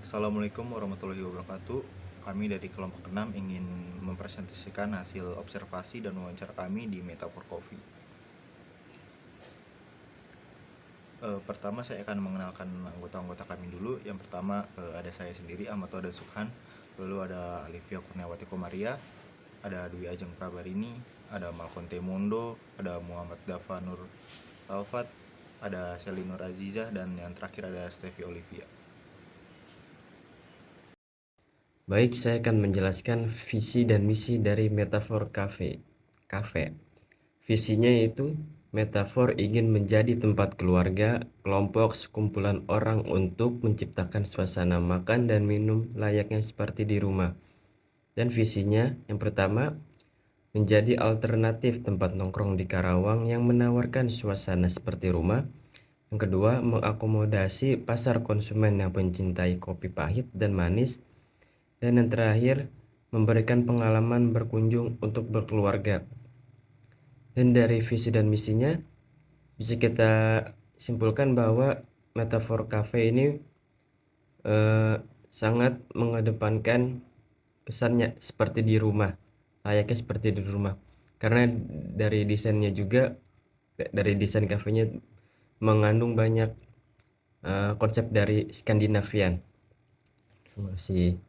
Assalamualaikum warahmatullahi wabarakatuh. Kami dari kelompok 6 ingin mempresentasikan hasil observasi dan wawancara kami di Metafor Coffee. Pertama saya akan mengenalkan anggota-anggota kami dulu. Yang pertama ada saya sendiri, Ahmad Wada Sukhan. Lalu ada Alivia Kurniawati Komaria, ada Dwi Ajeng Prabarini, ada Malkonte Mondo, ada Muhammad Dafa Nur Taufat, ada Selinur Azizah, dan yang terakhir ada Stevi Olivia. Baik, saya akan menjelaskan visi dan misi dari Metafor Cafe. Visinya yaitu Metafor ingin menjadi tempat keluarga, kelompok, sekumpulan orang untuk menciptakan suasana makan dan minum layaknya seperti di rumah. Dan visinya yang pertama, menjadi alternatif tempat nongkrong di Karawang yang menawarkan suasana seperti rumah. Yang kedua, mengakomodasi pasar konsumen yang mencintai kopi pahit dan manis. Dan yang terakhir, memberikan pengalaman berkunjung untuk berkeluarga. Dan dari visi dan misinya, bisa kita simpulkan bahwa Metafor Cafe ini sangat mengedepankan kesannya seperti di rumah, layaknya seperti di rumah. Karena dari desainnya juga, dari desain kafenya mengandung banyak konsep dari Skandinavian. Terima kasih.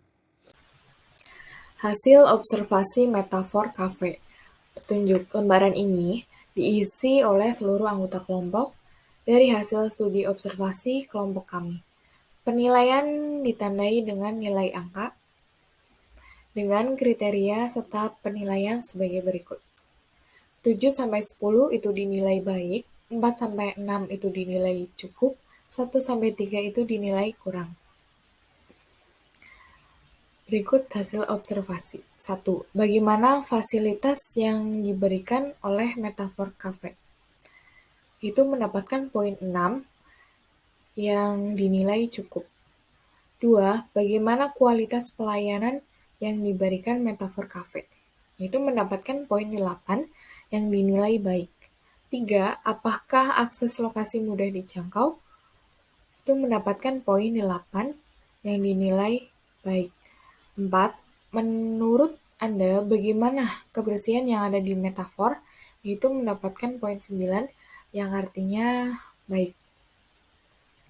Hasil observasi Metafor Cafe. Petunjuk lembaran ini diisi oleh seluruh anggota kelompok dari hasil studi observasi kelompok kami. Penilaian ditandai dengan nilai angka dengan kriteria serta penilaian sebagai berikut. 7-10 itu dinilai baik, 4-6 itu dinilai cukup, 1-3 itu dinilai kurang. Berikut hasil observasi. 1. Bagaimana fasilitas yang diberikan oleh Metafor Cafe? Itu mendapatkan poin 6 yang dinilai cukup. 2. Bagaimana kualitas pelayanan yang diberikan Metafor Cafe? Itu mendapatkan poin 8 yang dinilai baik. 3. Apakah akses lokasi mudah dijangkau? Itu mendapatkan poin 8 yang dinilai baik. 4. Menurut Anda bagaimana kebersihan yang ada di Metafor? Itu mendapatkan poin 9 yang artinya baik,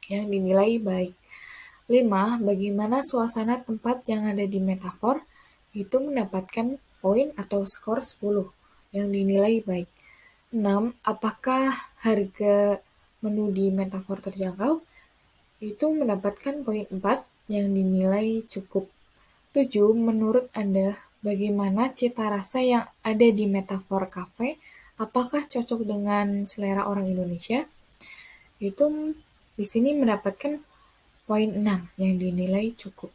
yang dinilai baik. 5. Bagaimana suasana tempat yang ada di Metafor? Itu mendapatkan poin atau skor 10 yang dinilai baik. 6. Apakah harga menu di Metafor terjangkau? Itu mendapatkan poin 4 yang dinilai cukup. 7. Menurut Anda, bagaimana cita rasa yang ada di Metafor Cafe? Apakah cocok dengan selera orang Indonesia? Itu di sini mendapatkan poin 6 yang dinilai cukup.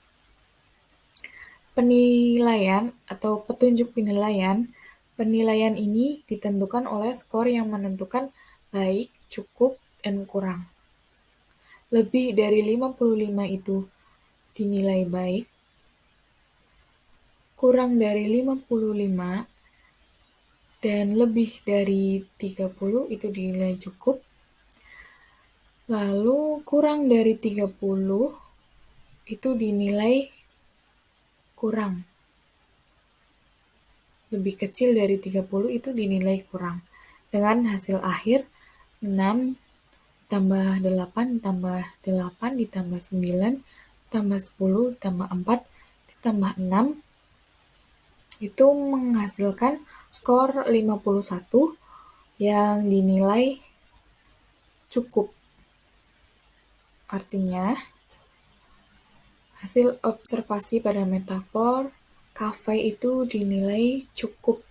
Penilaian atau petunjuk penilaian. Penilaian ini ditentukan oleh skor yang menentukan baik, cukup, dan kurang. Lebih dari 55 itu dinilai baik, kurang dari 55 dan lebih dari 30 itu dinilai cukup. Lalu kurang dari 30 itu dinilai kurang. Lebih kecil dari 30 itu dinilai kurang. Dengan hasil akhir 6 tambah 8 tambah 8 ditambah 9 tambah 10 tambah 4 ditambah 6 itu menghasilkan skor 51 yang dinilai cukup. Artinya, hasil observasi pada Metafor Cafe itu dinilai cukup.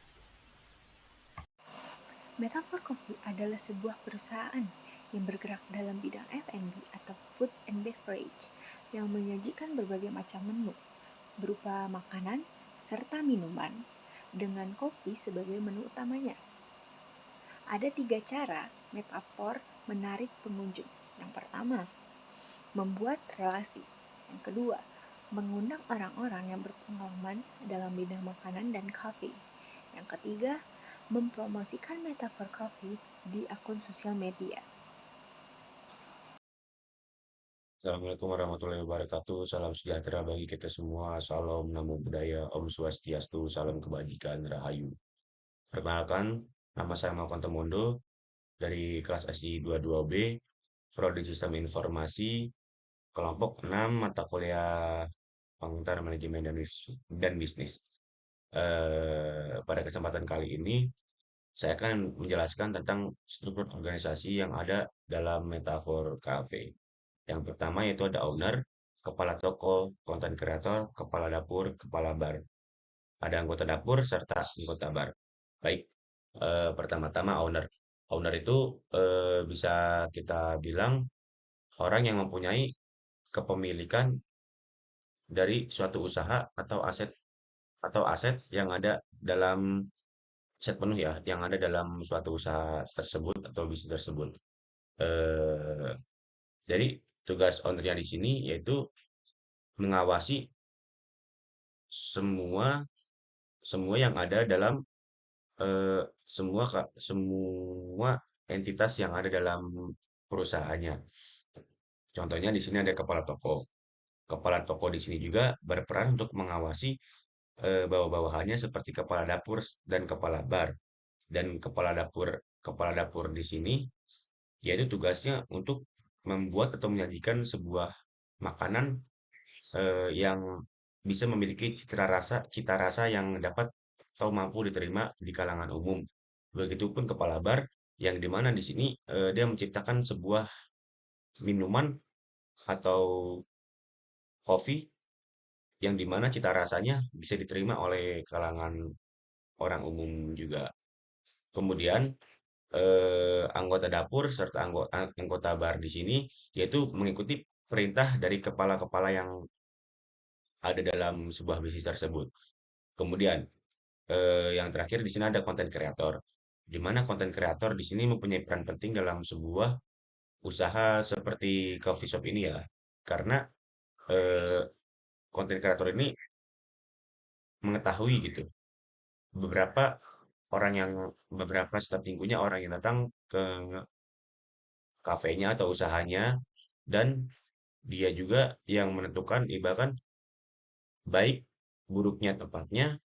Metafor Coffee adalah sebuah perusahaan yang bergerak dalam bidang F&B atau Food and Beverage yang menyajikan berbagai macam menu berupa makanan serta minuman dengan kopi sebagai menu utamanya. Ada 3 cara Metafor menarik pengunjung. Yang pertama, membuat relasi. Yang kedua, mengundang orang-orang yang berpengalaman dalam bidang makanan dan kopi. Yang ketiga, mempromosikan Metafor Coffee di akun sosial media. Assalamualaikum warahmatullahi wabarakatuh. Salam sejahtera bagi kita semua. Salam namo buddhaya. Om Swastiastu. Salam kebajikan. Rahayu. Perkenalkan, nama saya Malcolm Temondo dari kelas SI 22B, Prodi Sistem Informasi, kelompok 6, mata kuliah pengantar manajemen dan bisnis. Pada kesempatan kali ini, saya akan menjelaskan tentang struktur organisasi yang ada dalam metafor cafe. Yang pertama yaitu ada owner, kepala toko, konten kreator, kepala dapur, kepala bar. Ada anggota dapur serta anggota bar. Baik, pertama-tama owner. Owner itu bisa kita bilang orang yang mempunyai kepemilikan dari suatu usaha atau aset yang ada dalam aset penuh ya, yang ada dalam suatu usaha tersebut atau bisnis tersebut. Eh, jadi tugas ownernya di sini yaitu mengawasi semua semua yang ada dalam semua entitas yang ada dalam perusahaannya. Contohnya di sini ada kepala toko. Kepala toko di sini juga berperan untuk mengawasi bawah-bawahannya seperti kepala dapur dan kepala bar. Dan kepala dapur di sini yaitu tugasnya untuk membuat atau menyajikan sebuah makanan yang bisa memiliki cita rasa yang dapat atau mampu diterima di kalangan umum. Begitupun kepala bar yang dimana di sini dia menciptakan sebuah minuman atau kopi yang dimana cita rasanya bisa diterima oleh kalangan orang umum juga. Kemudian anggota dapur serta anggota bar di sini yaitu mengikuti perintah dari kepala-kepala yang ada dalam sebuah bisnis tersebut. Kemudian yang terakhir di sini ada konten kreator, di mana konten kreator di sini mempunyai peran penting dalam sebuah usaha seperti coffee shop ini ya, karena eh, konten kreator ini mengetahui gitu beberapa beberapa setiap minggunya orang yang datang ke kafenya atau usahanya dan dia juga yang menentukan ibaratkan baik buruknya tempatnya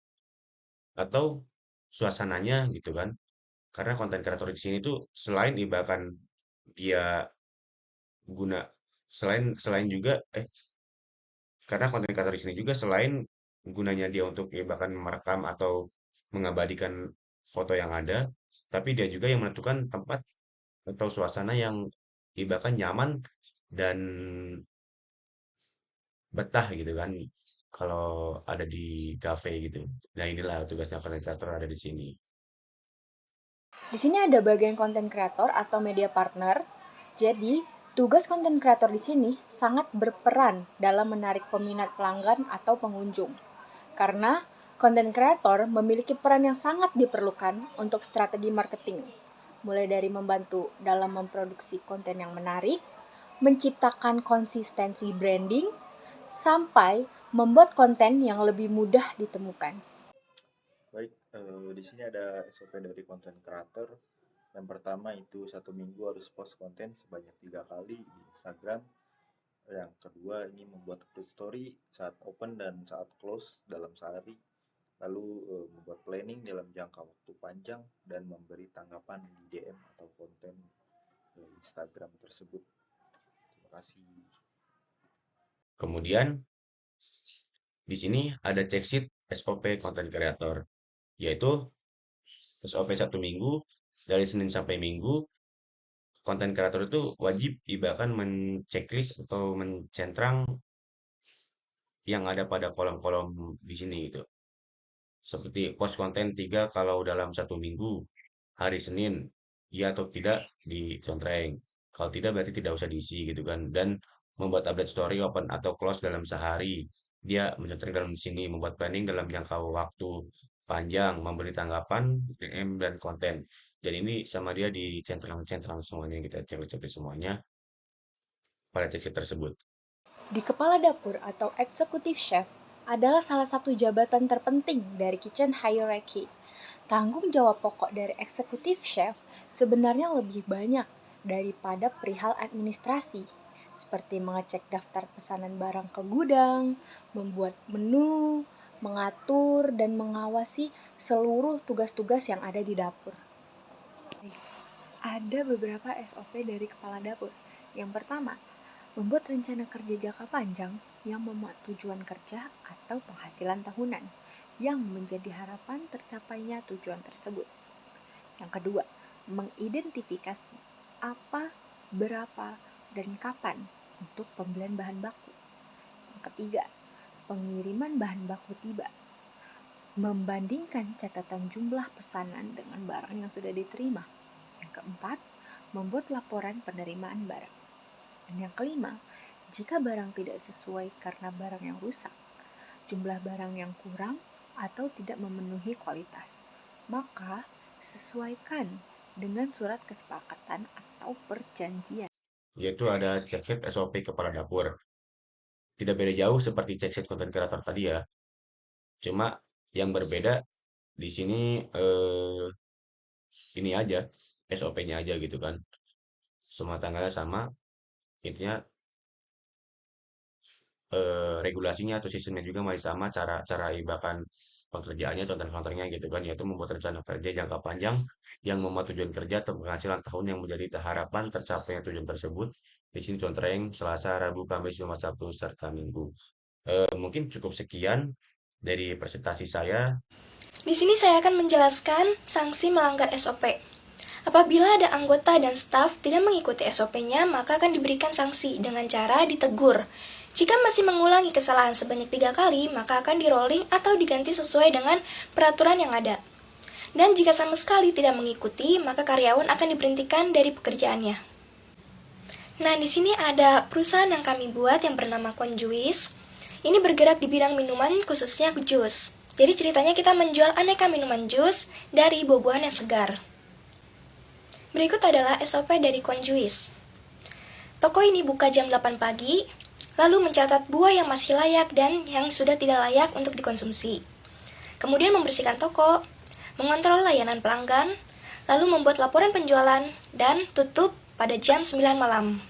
atau suasananya gitu kan. Karena konten kreator di sini tuh selain ibaratkan dia guna selain selain juga karena konten kreator di sini juga selain gunanya dia untuk ibaratkan merekam atau mengabadikan foto yang ada, tapi dia juga yang menentukan tempat atau suasana yang ibaratkan nyaman dan betah gitu kan kalau ada di cafe gitu. Nah inilah tugasnya konten kreator ada di sini. Di sini ada bagian konten kreator atau media partner. Jadi, tugas konten kreator di sini sangat berperan dalam menarik peminat pelanggan atau pengunjung. Karena konten kreator memiliki peran yang sangat diperlukan untuk strategi marketing, mulai dari membantu dalam memproduksi konten yang menarik, menciptakan konsistensi branding, sampai membuat konten yang lebih mudah ditemukan. Baik, di sini ada SOP dari konten kreator. Yang pertama itu 1 minggu harus post konten sebanyak 3 kali di Instagram. Yang kedua ini membuat update story saat open dan saat close dalam sehari. Lalu membuat planning dalam jangka waktu panjang dan memberi tanggapan di DM atau konten Instagram tersebut. Terima kasih. Kemudian di sini ada check sheet SOP konten kreator, yaitu SOP 1 minggu dari Senin sampai Minggu. Konten kreator itu wajib ibaratkan menceklis atau mencentrang yang ada pada kolom-kolom di sini gitu. Seperti post konten 3 kalau dalam 1 minggu, hari Senin, ya atau tidak dicontreng. Kalau tidak berarti tidak usah diisi gitu kan. Dan membuat update story open atau close dalam sehari. Dia mencontreng dalam sini, membuat planning dalam jangka waktu panjang, memberi tanggapan, DM, dan konten. Dan ini sama dia dicentrang-centrang semuanya, kita cek-cek semuanya pada cek tersebut. Di kepala dapur atau executive chef adalah salah satu jabatan terpenting dari kitchen hierarchy. Tanggung jawab pokok dari executive chef sebenarnya lebih banyak daripada perihal administrasi. seperti mengecek daftar pesanan barang ke gudang, membuat menu, mengatur dan mengawasi seluruh tugas-tugas yang ada di dapur. Ada beberapa SOP dari kepala dapur. Yang pertama, membuat rencana kerja jangka panjang yang memuat tujuan kerja atau penghasilan tahunan yang menjadi harapan tercapainya tujuan tersebut. Yang kedua, mengidentifikasi apa, berapa, dan kapan untuk pembelian bahan baku. Yang ketiga, pengiriman bahan baku tiba. Membandingkan catatan jumlah pesanan dengan barang yang sudah diterima. Yang keempat, membuat laporan penerimaan barang. Dan yang kelima, jika barang tidak sesuai karena barang yang rusak, jumlah barang yang kurang, atau tidak memenuhi kualitas, maka sesuaikan dengan surat kesepakatan atau perjanjian. Yaitu ada checklist SOP kepala dapur. Tidak beda jauh seperti checklist konten kreator tadi ya. Cuma yang berbeda di sini ini aja SOP-nya aja gitu kan. Semua tanggalnya sama, intinya regulasinya atau sistemnya juga masih sama, cara bahkan pekerjaannya, contoh-contohnya gitu kan, yaitu membuat rencana kerja jangka panjang yang memuat tujuan kerja atau penghasilan tahun yang menjadi harapan tercapainya tujuan tersebut. Di sini contohnya yang Selasa, Rabu, Kamis, Jumat, Sabtu, serta Minggu. Mungkin cukup sekian dari presentasi saya. Di sini saya akan menjelaskan sanksi melanggar SOP. Apabila ada anggota dan staf tidak mengikuti SOP-nya, maka akan diberikan sanksi dengan cara ditegur. Jika masih mengulangi kesalahan sebanyak 3 kali, maka akan di-rolling atau diganti sesuai dengan peraturan yang ada. Dan jika sama sekali tidak mengikuti, maka karyawan akan diberhentikan dari pekerjaannya. Nah, di sini ada perusahaan yang kami buat yang bernama Conjuice. Ini bergerak di bidang minuman, khususnya jus. Jadi ceritanya kita menjual aneka minuman jus dari buah-buahan yang segar. Berikut adalah SOP dari Conjuice. Toko ini buka jam 8 pagi, lalu mencatat buah yang masih layak dan yang sudah tidak layak untuk dikonsumsi. Kemudian membersihkan toko, mengontrol layanan pelanggan, lalu membuat laporan penjualan, dan tutup pada jam 9 malam.